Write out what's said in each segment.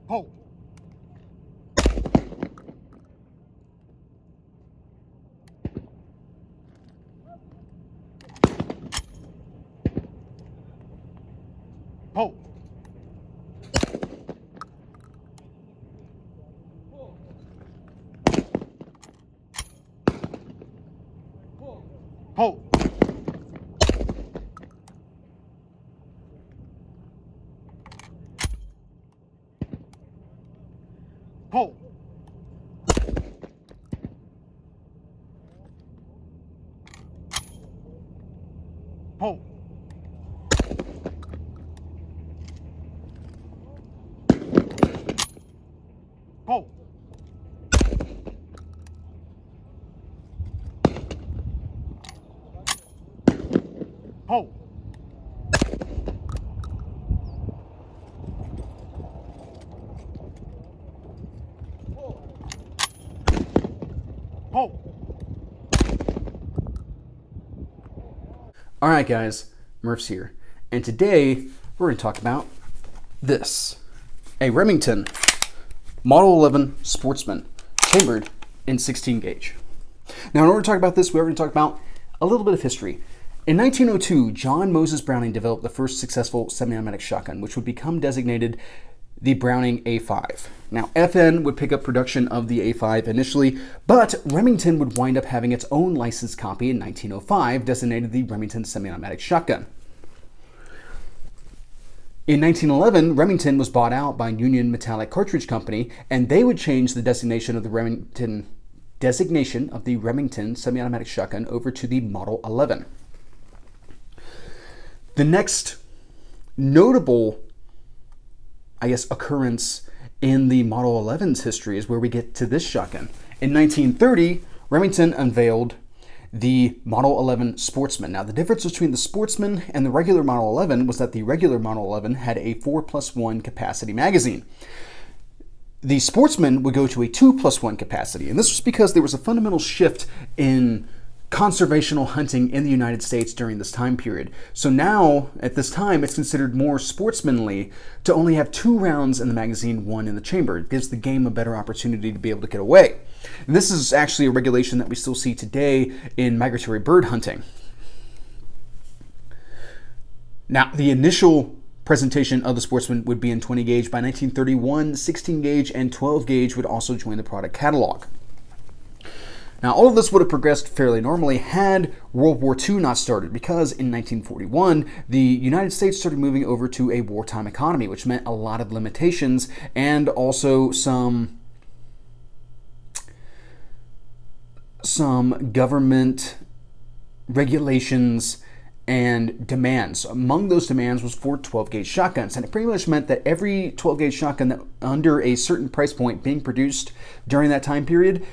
Pull. Pull. Pull. Pull. Pull. Pull. Pull. Pull. All right, guys, Murph's here, and today we're going to talk about this, a Remington Model 11 Sportsman, chambered in 16 gauge. Now, in order to talk about this, we're going to talk about a little bit of history. In 1902, John Moses Browning developed the first successful semi-automatic shotgun, which would become designated the Browning A5. Now, FN would pick up production of the A5 initially, but Remington would wind up having its own licensed copy in 1905, designated the Remington semi-automatic shotgun. In 1911, Remington was bought out by Union Metallic Cartridge Company, and they would change the designation of the Remington semi-automatic shotgun over to the Model 11. The next notable, I guess, occurrence in the Model 11's history is where we get to this shotgun. In 1930, Remington unveiled the Model 11 Sportsman. Now, the difference between the Sportsman and the regular Model 11 was that the regular Model 11 had a 4+1 capacity magazine. The Sportsman would go to a 2+1 capacity, and this was because there was a fundamental shift in conservational hunting in the United States during this time period. So now, at this time, it's considered more sportsmanly to only have 2 rounds in the magazine, 1 in the chamber. It gives the game a better opportunity to be able to get away. And this is actually a regulation that we still see today in migratory bird hunting. Now, the initial presentation of the Sportsman would be in 20 gauge. By 1931, 16 gauge and 12 gauge would also join the product catalog. Now, all of this would have progressed fairly normally had World War II not started, because in 1941, the United States started moving over to a wartime economy, which meant a lot of limitations and also some government regulations and demands. Among those demands was for 12-gauge shotguns, and it pretty much meant that every 12-gauge shotgun that under a certain price point being produced during that time period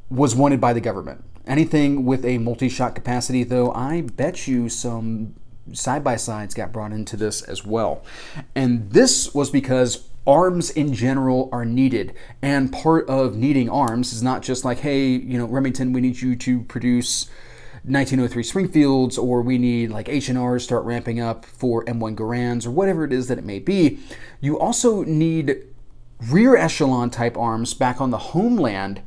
was wanted by the government. Anything with a multi-shot capacity, though, I bet you some side-by-sides got brought into this as well. And this was because arms in general are needed, and part of needing arms is not just like, hey, you know, Remington, we need you to produce 1903 Springfields, or we need like H&Rs start ramping up for M1 Garands, or whatever it is that it may be. You also need rear echelon type arms back on the homeland,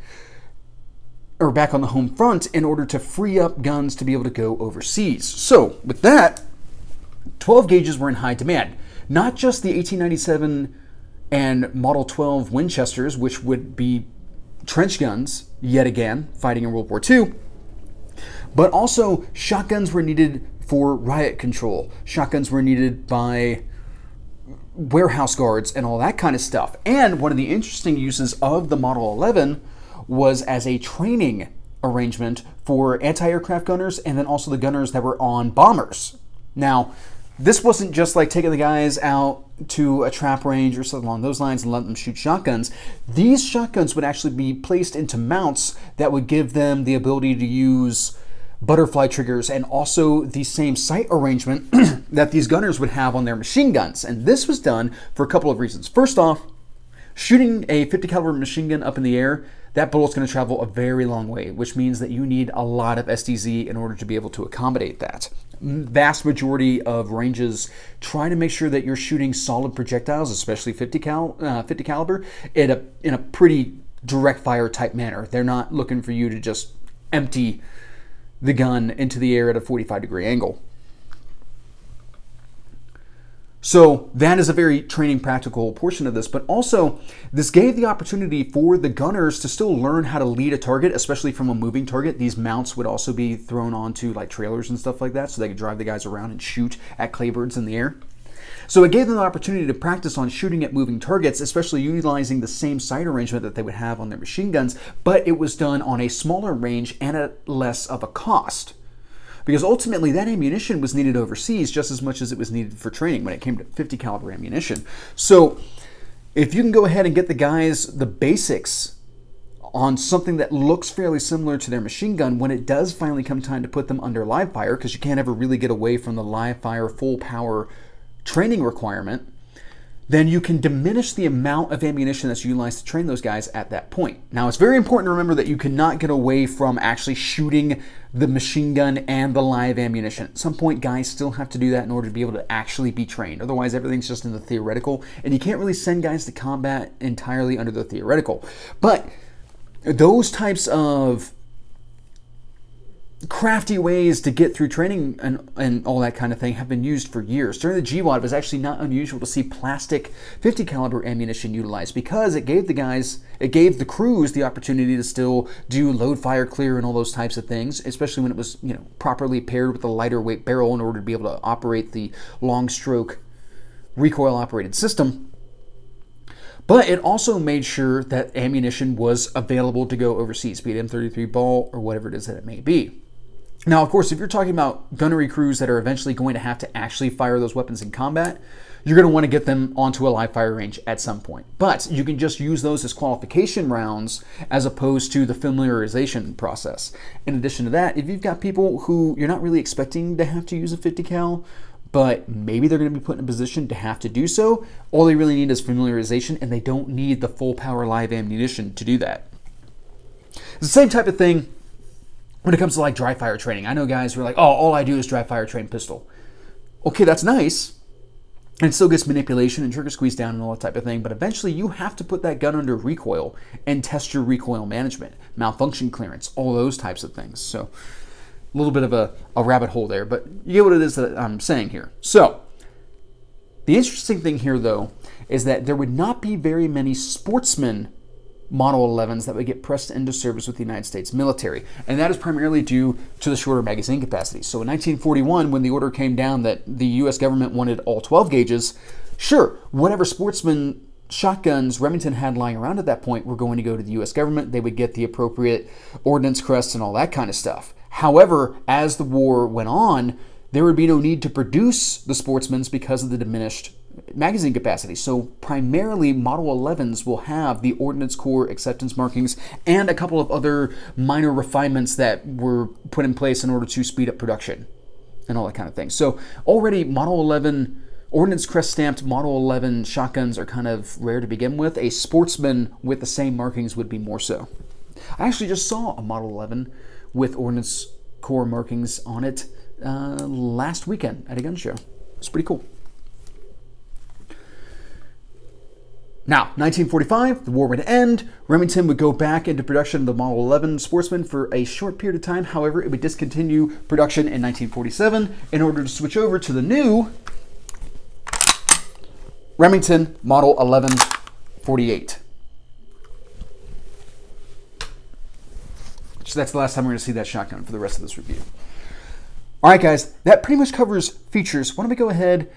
or back on the home front, in order to free up guns to be able to go overseas. So with that, 12 gauges were in high demand. Not just the 1897 and Model 12 Winchesters, which would be trench guns, yet again, fighting in World War II, but also shotguns were needed for riot control. Shotguns were needed by warehouse guards and all that kind of stuff. And one of the interesting uses of the Model 11 was as a training arrangement for anti-aircraft gunners, and then also the gunners that were on bombers. Now, this wasn't just like taking the guys out to a trap range or something along those lines and letting them shoot shotguns. These shotguns would actually be placed into mounts that would give them the ability to use butterfly triggers, and also the same sight arrangement that these gunners would have on their machine guns. And this was done for a couple of reasons. First off, shooting a 50 caliber machine gun up in the air, that bullet's going to travel a very long way, which means that you need a lot of SDZ in order to be able to accommodate that. Vast majority of ranges try to make sure that you're shooting solid projectiles, especially 50 caliber, in a pretty direct fire type manner. They're not looking for you to just empty the gun into the air at a 45-degree angle. So that is a very training practical portion of this, but also this gave the opportunity for the gunners to still learn how to lead a target, especially from a moving target. These mounts would also be thrown onto like trailers and stuff like that, so they could drive the guys around and shoot at claybirds in the air. So it gave them the opportunity to practice on shooting at moving targets, especially utilizing the same sight arrangement that they would have on their machine guns, but it was done on a smaller range and at less of a cost. Because ultimately that ammunition was needed overseas just as much as it was needed for training when it came to 50 caliber ammunition. So if you can go ahead and get the guys the basics on something that looks fairly similar to their machine gun, when it does finally come time to put them under live fire, because you can't ever really get away from the live fire full power training requirement, then you can diminish the amount of ammunition that's utilized to train those guys at that point. Now, it's very important to remember that you cannot get away from actually shooting the machine gun and the live ammunition. At some point, guys still have to do that in order to be able to actually be trained. Otherwise, everything's just in the theoretical, and you can't really send guys to combat entirely under the theoretical. But those types of crafty ways to get through training and all that kind of thing have been used for years. During the GWOD, it was actually not unusual to see plastic 50 caliber ammunition utilized, because it gave the crews the opportunity to still do load, fire, clear, and all those types of things, especially when it was, you know, properly paired with a lighter weight barrel in order to be able to operate the long stroke recoil operated system. But it also made sure that ammunition was available to go overseas, be it M33 ball or whatever it is that it may be. Now, of course, if you're talking about gunnery crews that are eventually going to have to actually fire those weapons in combat, you're going to want to get them onto a live fire range at some point. But you can just use those as qualification rounds as opposed to the familiarization process. In addition to that, if you've got people who you're not really expecting to have to use a 50 cal, but maybe they're going to be put in a position to have to do so, all they really need is familiarization, and they don't need the full power live ammunition to do that. It's the same type of thing when it comes to like dry fire training. I know guys who are like, oh, all I do is dry fire train pistol. Okay, that's nice. And it still gets manipulation and trigger squeeze down and all that type of thing, but eventually you have to put that gun under recoil and test your recoil management, malfunction clearance, all those types of things. So a little bit of a rabbit hole there, but you get what it is that I'm saying here. So the interesting thing here, though, is that there would not be very many Sportsman Model 11s that would get pressed into service with the United States military, and that is primarily due to the shorter magazine capacity. So in 1941, when the order came down that the U.S. government wanted all 12 gauges, sure, whatever Sportsman shotguns Remington had lying around at that point were going to go to the U.S. government. They would get the appropriate ordnance crests and all that kind of stuff. However, as the war went on, there would be no need to produce the Sportsmans because of the diminished magazine capacity. So primarily Model 11s will have the Ordnance Corps acceptance markings and a couple of other minor refinements that were put in place in order to speed up production and all that kind of thing. So already Model 11 Ordnance Crest stamped Model 11 shotguns are kind of rare to begin with. A Sportsman with the same markings would be more so. I actually just saw a Model 11 with Ordnance Corps markings on it last weekend at a gun show. It's pretty cool. Now, 1945, the war would end. Remington would go back into production of the Model 11 Sportsman for a short period of time. However, it would discontinue production in 1947 in order to switch over to the new Remington Model 1148. So that's the last time we're going to see that shotgun for the rest of this review. All right, guys, that pretty much covers features. Why don't we go ahead...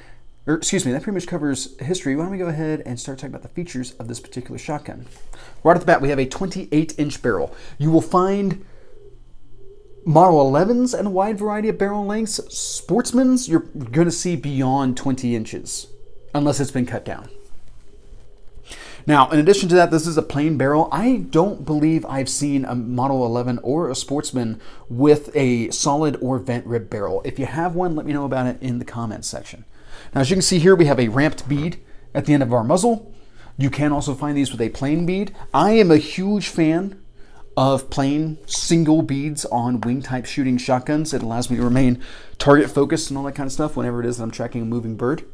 that pretty much covers history. Why don't we go ahead and start talking about the features of this particular shotgun. Right off the bat, we have a 28-inch barrel. You will find Model 11s and a wide variety of barrel lengths. Sportsmans, you're going to see beyond 20 inches, unless it's been cut down. Now, in addition to that, this is a plain barrel. I don't believe I've seen a Model 11 or a Sportsman with a solid or vent rib barrel. If you have one, let me know about it in the comments section. Now, as you can see here, we have a ramped bead at the end of our muzzle. You can also find these with a plain bead. I am a huge fan of plain single beads on wing type shooting shotguns. It allows me to remain target focused and all that kind of stuff whenever it is that I'm tracking a moving bird.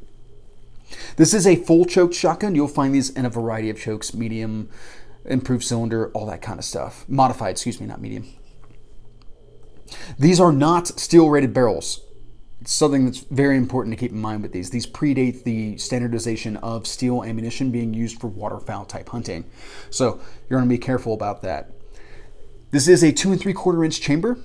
This is a full choked shotgun. You'll find these in a variety of chokes, medium, improved cylinder, all that kind of stuff. Modified, excuse me, not medium. These are not steel rated barrels. It's something that's very important to keep in mind with these. These predate the standardization of steel ammunition being used for waterfowl type hunting. So you're going to be careful about that. This is a 2 3/4 inch chamber,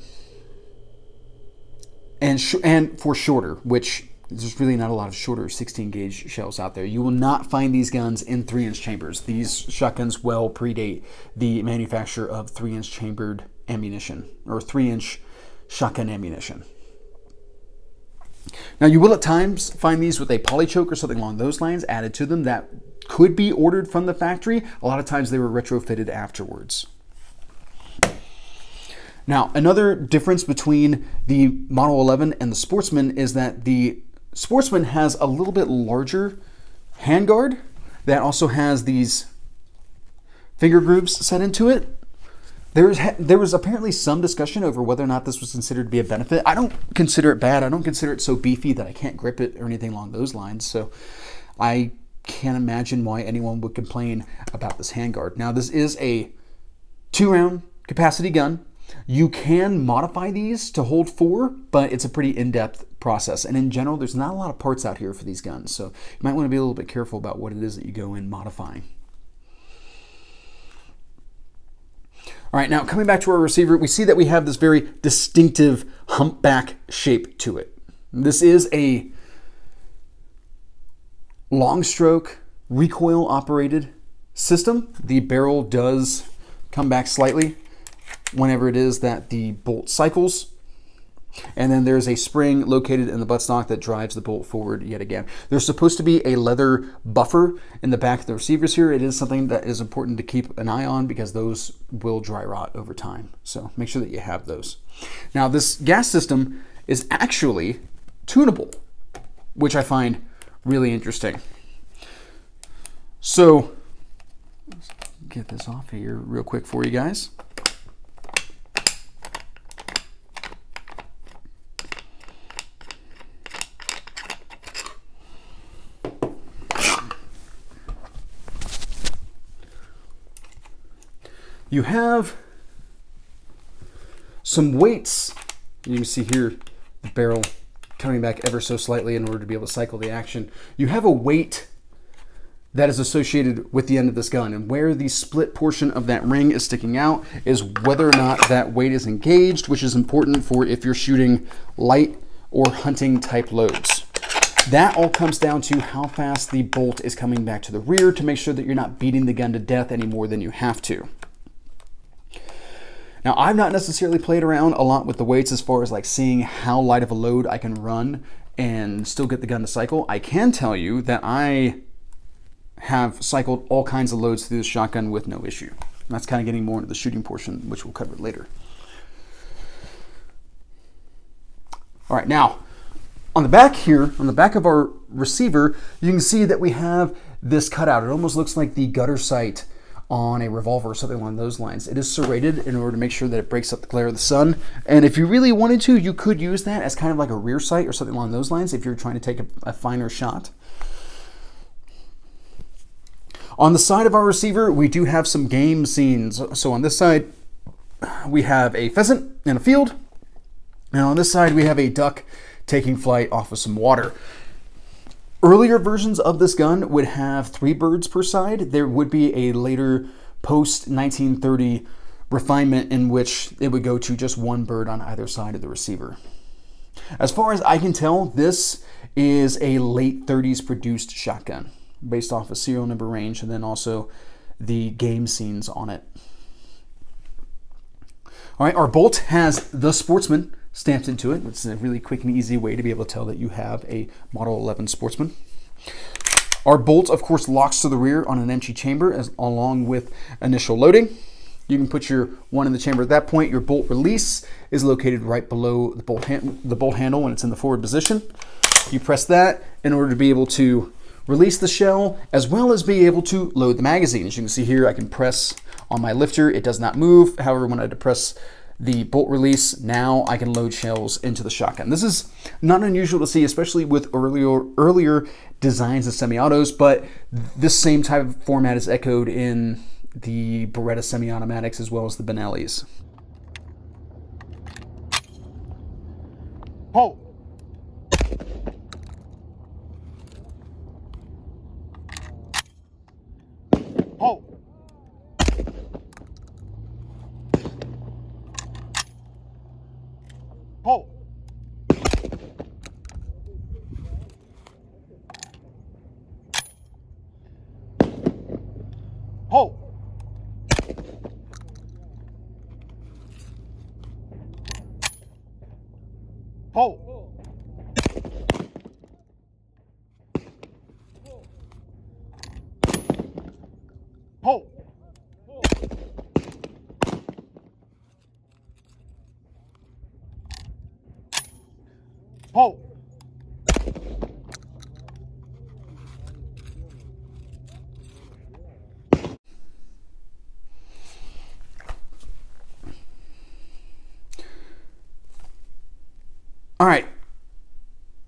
and for shorter, which there's really not a lot of shorter 16 gauge shells out there. You will not find these guns in 3-inch chambers. These shotguns well predate the manufacture of 3-inch chambered ammunition, or 3-inch shotgun ammunition. Now you will at times find these with a polychoke or something along those lines added to them that could be ordered from the factory. A lot of times they were retrofitted afterwards. Now, another difference between the Model 11 and the Sportsman is that the Sportsman has a little bit larger handguard that also has these finger grooves set into it. There was apparently some discussion over whether or not this was considered to be a benefit. I don't consider it bad. I don't consider it so beefy that I can't grip it or anything along those lines. So I can't imagine why anyone would complain about this handguard. Now, this is a 2-round capacity gun. You can modify these to hold 4, but it's a pretty in-depth process. And in general, there's not a lot of parts out here for these guns. So you might want to be a little bit careful about what it is that you go in modifying. All right, now coming back to our receiver, we see that we have this very distinctive humpback shape to it. This is a long stroke recoil operated system. The barrel does come back slightly whenever it is that the bolt cycles. And then there's a spring located in the buttstock that drives the bolt forward yet again. There's supposed to be a leather buffer in the back of the receivers here. It is something that is important to keep an eye on because those will dry rot over time. So make sure that you have those. Now, this gas system is actually tunable, which I find really interesting. So let's get this off here real quick for you guys. You have some weights. You can see here the barrel coming back ever so slightly in order to be able to cycle the action. You have a weight that is associated with the end of this gun, and where the split portion of that ring is sticking out is whether or not that weight is engaged, which is important for if you're shooting light or hunting type loads. That all comes down to how fast the bolt is coming back to the rear to make sure that you're not beating the gun to death any more than you have to. Now, I've not necessarily played around a lot with the weights as far as like seeing how light of a load I can run and still get the gun to cycle. I can tell you that I have cycled all kinds of loads through this shotgun with no issue. And that's kind of getting more into the shooting portion, which we'll cover later. All right, now on the back here, on the back of our receiver, you can see that we have this cutout. It almost looks like the gutter sight on a revolver or something along those lines. It is serrated in order to make sure that it breaks up the glare of the sun. And if you really wanted to, you could use that as kind of like a rear sight or something along those lines if you're trying to take a finer shot. On the side of our receiver, we do have some game scenes. So on this side, we have a pheasant in a field. And on this side, we have a duck taking flight off of some water. Earlier versions of this gun would have 3 birds per side. There would be a later post-1930 refinement in which it would go to just 1 bird on either side of the receiver. As far as I can tell, this is a late 30s produced shotgun based off of serial number range and then also the game scenes on it. All right, our bolt has the Sportsman stamped into it. It's a really quick and easy way to be able to tell that you have a Model 11 Sportsman. Our bolt, of course, locks to the rear on an empty chamber along with initial loading. You can put your one in the chamber at that point. Your bolt release is located right below the bolt handle when it's in the forward position. You press that in order to be able to release the shell as well as be able to load the magazine. As you can see here, I can press On my lifter, it does not move. However, when I depress the bolt release, now I can load shells into the shotgun. This is not unusual to see, especially with earlier designs of semi-autos, but this same type of format is echoed in the Beretta semi-automatics as well as the Benellis. Hold. Hold. Hold. Hold. Hold. Hold. Hold. All right.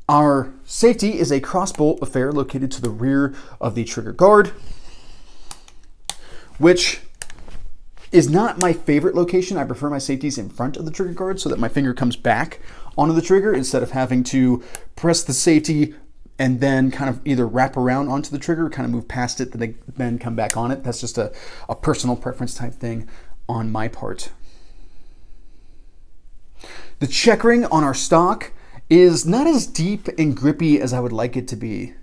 Our safety is a crossbolt affair located to the rear of the trigger guard, which is not my favorite location. I prefer my safeties in front of the trigger guard so that my finger comes back onto the trigger instead of having to press the safety and then kind of either wrap around onto the trigger, kind of move past it, then come back on it. That's just a personal preference type thing on my part. The checkering on our stock is not as deep and grippy as I would like it to be.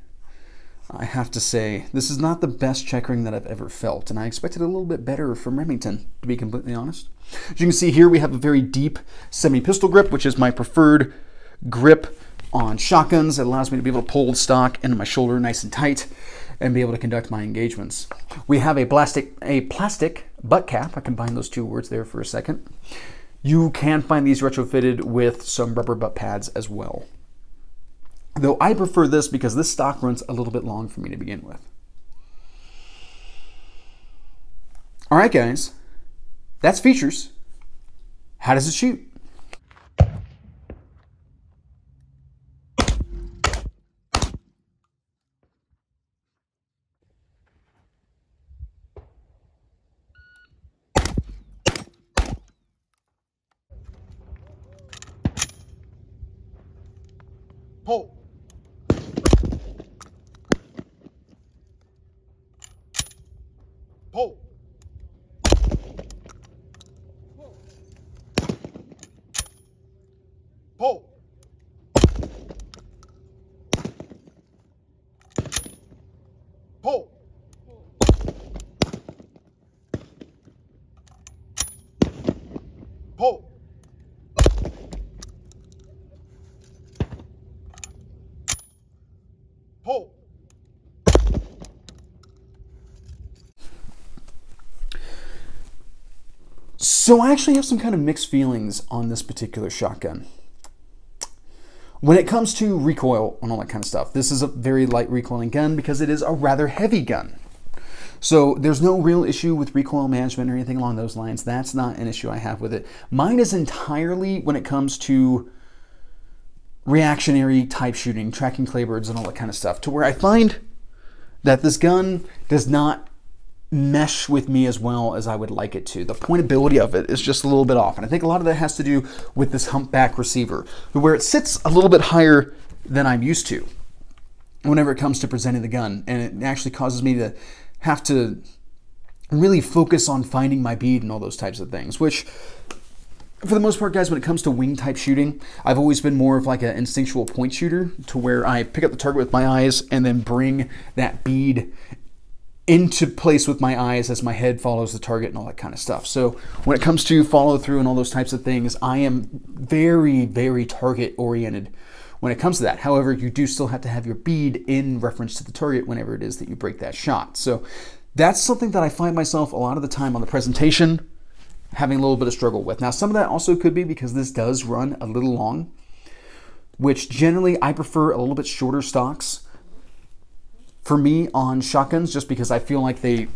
I have to say, this is not the best checkering that I've ever felt, and I expected a little bit better from Remington, to be completely honest. As you can see here, we have a very deep semi-pistol grip, which is my preferred grip on shotguns. It allows me to be able to pull the stock into my shoulder nice and tight and be able to conduct my engagements. We have a plastic butt cap. I combined those two words there for a second. You can find these retrofitted with some rubber butt pads as well. Though I prefer this because this stock runs a little bit long for me to begin with. All right, guys, that's features. How does it shoot? Hold. Hold. Hold. Hold. Hold. Hold. So I actually have some kind of mixed feelings on this particular shotgun. When it comes to recoil and all that kind of stuff, this is a very light recoiling gun because it is a rather heavy gun. So there's no real issue with recoil management or anything along those lines. That's not an issue I have with it. Mine is entirely when it comes to reactionary type shooting, tracking claybirds and all that kind of stuff, to where I find that this gun does not mesh with me as well as I would like it to. The pointability of it is just a little bit off. And I think a lot of that has to do with this humpback receiver, where it sits a little bit higher than I'm used to whenever it comes to presenting the gun. And it actually causes me to have to really focus on finding my bead and all those types of things, which for the most part, guys, when it comes to wing type shooting, I've always been more of like an instinctual point shooter, to where I pick up the target with my eyes and then bring that bead into place with my eyes as my head follows the target and all that kind of stuff. So when it comes to follow through and all those types of things, I am very, very target oriented when it comes to that. However, you do still have to have your bead in reference to the target whenever it is that you break that shot. So that's something that I find myself a lot of the time on the presentation having a little bit of struggle with. Now, some of that also could be because this does run a little long, which generally I prefer a little bit shorter stocks for me on shotguns, just because I feel like they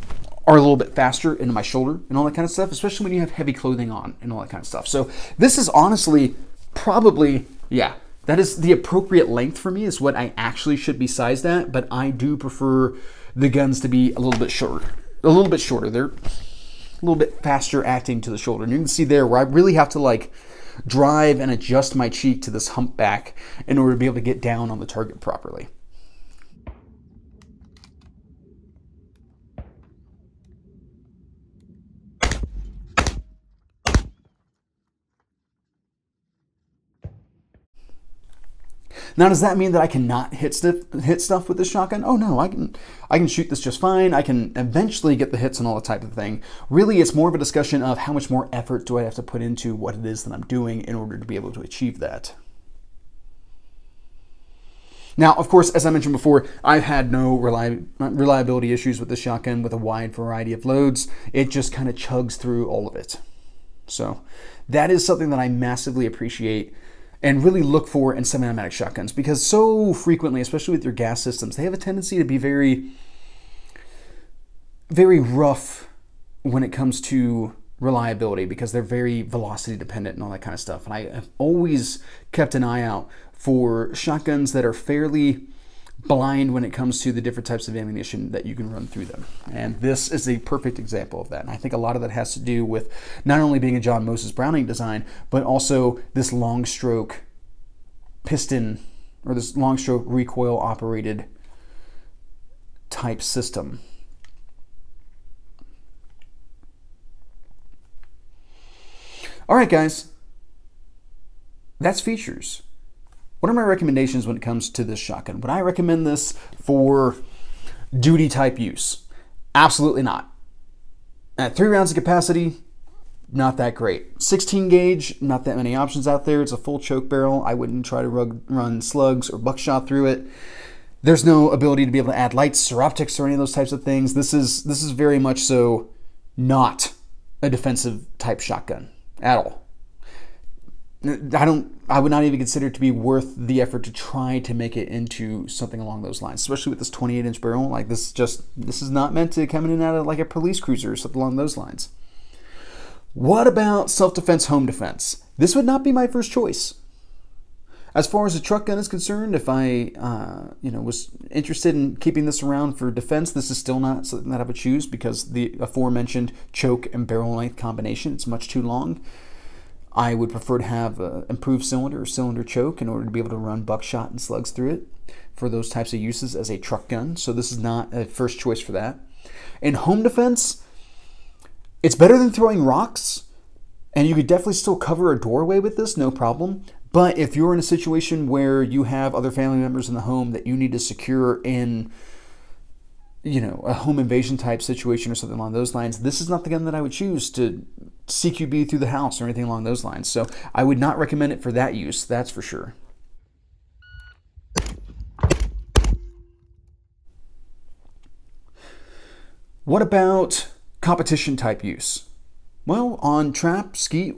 are a little bit faster into my shoulder and all that kind of stuff, especially when you have heavy clothing on and all that kind of stuff. So this is honestly probably, yeah, that is the appropriate length for me, is what I actually should be sized at, but I do prefer the guns to be a little bit shorter. A little bit shorter. They're a little bit faster acting to the shoulder. And you can see there where I really have to like drive and adjust my cheek to this humpback in order to be able to get down on the target properly. Now, does that mean that I cannot hit stuff with this shotgun? Oh no, I can shoot this just fine. I can eventually get the hits and all that type of thing. Really, it's more of a discussion of how much more effort do I have to put into what it is that I'm doing in order to be able to achieve that. Now, of course, as I mentioned before, I've had no reliability issues with this shotgun with a wide variety of loads. It just kind of chugs through all of it. So that is something that I massively appreciate and really look for in semi-automatic shotguns, because so frequently, especially with your gas systems, they have a tendency to be very, very rough when it comes to reliability, because they're very velocity dependent and all that kind of stuff. And I have always kept an eye out for shotguns that are fairly blind when it comes to the different types of ammunition that you can run through them. And this is a perfect example of that. And I think a lot of that has to do with not only being a John Moses Browning design, but also this long stroke piston, or this long stroke recoil operated type system. All right, guys, that's features. What are my recommendations when it comes to this shotgun? Would I recommend this for duty type use? Absolutely not. At 3 rounds of capacity, not that great. 16 gauge, not that many options out there. It's a full choke barrel. I wouldn't try to run slugs or buckshot through it. There's no ability to be able to add lights or optics or any of those types of things. This is very much so not a defensive type shotgun at all. I would not even consider it to be worth the effort to try to make it into something along those lines, especially with this 28-inch barrel. Like this is not meant to come in and out of like a police cruiser or something along those lines. What about self-defense, home defense? This would not be my first choice. As far as a truck gun is concerned, if I was interested in keeping this around for defense, this is still not something that I would choose, because the aforementioned choke and barrel length combination, it's much too long. I would prefer to have an improved cylinder or cylinder choke in order to be able to run buckshot and slugs through it for those types of uses as a truck gun. So this is not a first choice for that. In home defense, it's better than throwing rocks, and you could definitely still cover a doorway with this, no problem. But if you're in a situation where you have other family members in the home that you need to secure in, a home invasion type situation or something along those lines, this is not the gun that I would choose to CQB through the house or anything along those lines. So I would not recommend it for that use, that's for sure. What about competition type use? Well, on trap, skeet,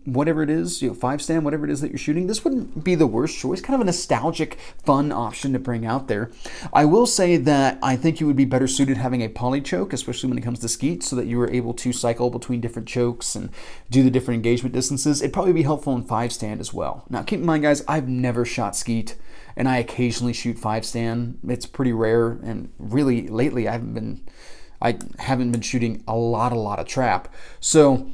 whatever it is, 5-stand, whatever it is that you're shooting, this wouldn't be the worst choice. Kind of a nostalgic, fun option to bring out there. I will say that I think you would be better suited having a poly choke, especially when it comes to skeet, so that you were able to cycle between different chokes and do the different engagement distances. It'd probably be helpful in 5-stand as well. Now, keep in mind, guys, I've never shot skeet, and I occasionally shoot 5-stand. It's pretty rare, and really, lately, I haven't been shooting a lot of trap. So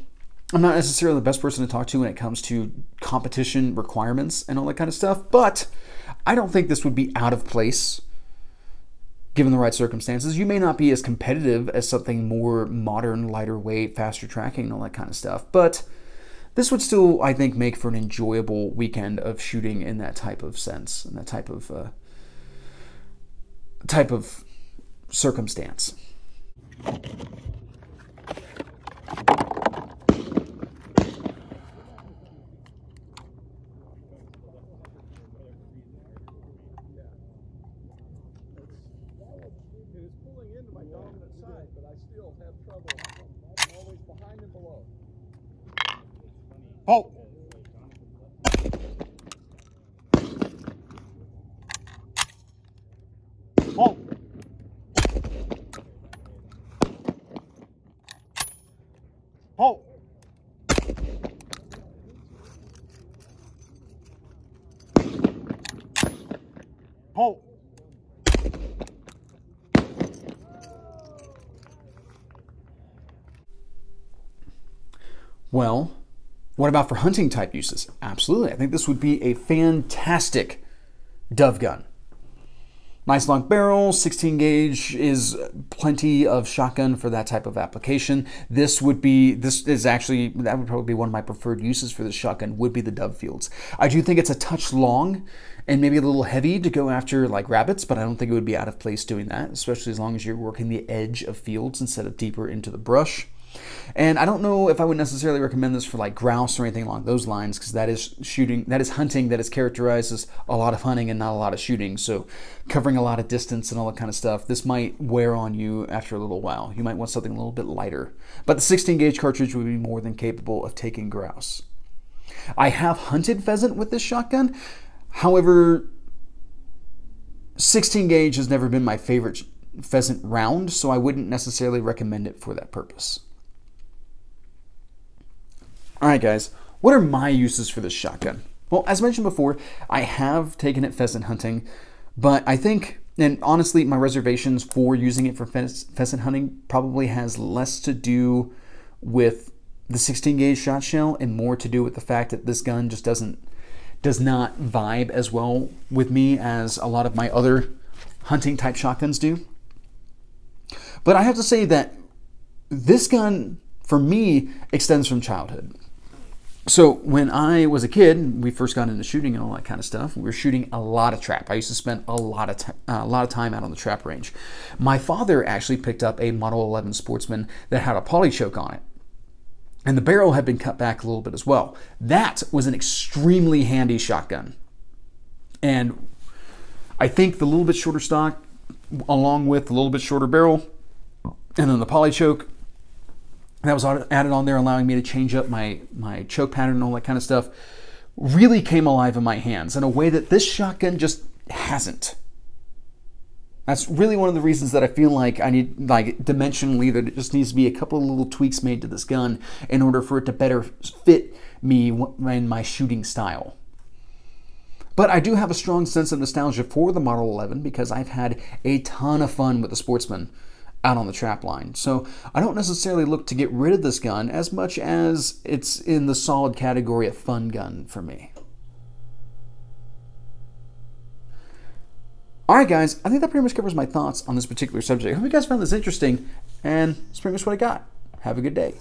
I'm not necessarily the best person to talk to when it comes to competition requirements and all that kind of stuff, but I don't think this would be out of place given the right circumstances. You may not be as competitive as something more modern, lighter weight, faster tracking and all that kind of stuff, but this would still, I think, make for an enjoyable weekend of shooting in that type of sense, and that type of circumstance. Halt. Halt. pull, pull. Well, what about for hunting type uses? Absolutely. I think this would be a fantastic dove gun. Nice long barrel, 16 gauge is plenty of shotgun for that type of application. That would probably be one of my preferred uses for this shotgun, would be the dove fields. I do think it's a touch long and maybe a little heavy to go after like rabbits, but I don't think it would be out of place doing that, especially as long as you're working the edge of fields instead of deeper into the brush. And I don't know if I would necessarily recommend this for like grouse or anything along those lines, because that is hunting that is characterized as a lot of hunting and not a lot of shooting. So covering a lot of distance and all that kind of stuff, this might wear on you after a little while. You might want something a little bit lighter. But the 16 gauge cartridge would be more than capable of taking grouse. I have hunted pheasant with this shotgun. However, 16 gauge has never been my favorite pheasant round, so I wouldn't necessarily recommend it for that purpose. All right, guys, what are my uses for this shotgun? Well, as mentioned before, I have taken it pheasant hunting, but I think, and honestly, my reservations for using it for pheasant hunting probably has less to do with the 16 gauge shot shell and more to do with the fact that this gun just does not vibe as well with me as a lot of my other hunting type shotguns do. But I have to say that this gun, for me, extends from childhood. So when I was a kid, we first got into shooting and all that kind of stuff. We were shooting a lot of trap. I used to spend a lot of time out on the trap range. My father actually picked up a Model 11 Sportsman that had a poly choke on it, and the barrel had been cut back a little bit as well. That was an extremely handy shotgun, and I think the little bit shorter stock, along with the little bit shorter barrel, and then the poly choke that was added on there, allowing me to change up my choke pattern and all that kind of stuff, really came alive in my hands in a way that this shotgun just hasn't. That's really one of the reasons that I feel like I need, like, dimensionally, that it just needs to be a couple of little tweaks made to this gun in order for it to better fit me in my shooting style. But I do have a strong sense of nostalgia for the Model 11 because I've had a ton of fun with the Sportsman out on the trap line. So I don't necessarily look to get rid of this gun as much as it's in the solid category of fun gun for me. Alright guys, I think that pretty much covers my thoughts on this particular subject. I hope you guys found this interesting, and that's pretty much what I got. Have a good day.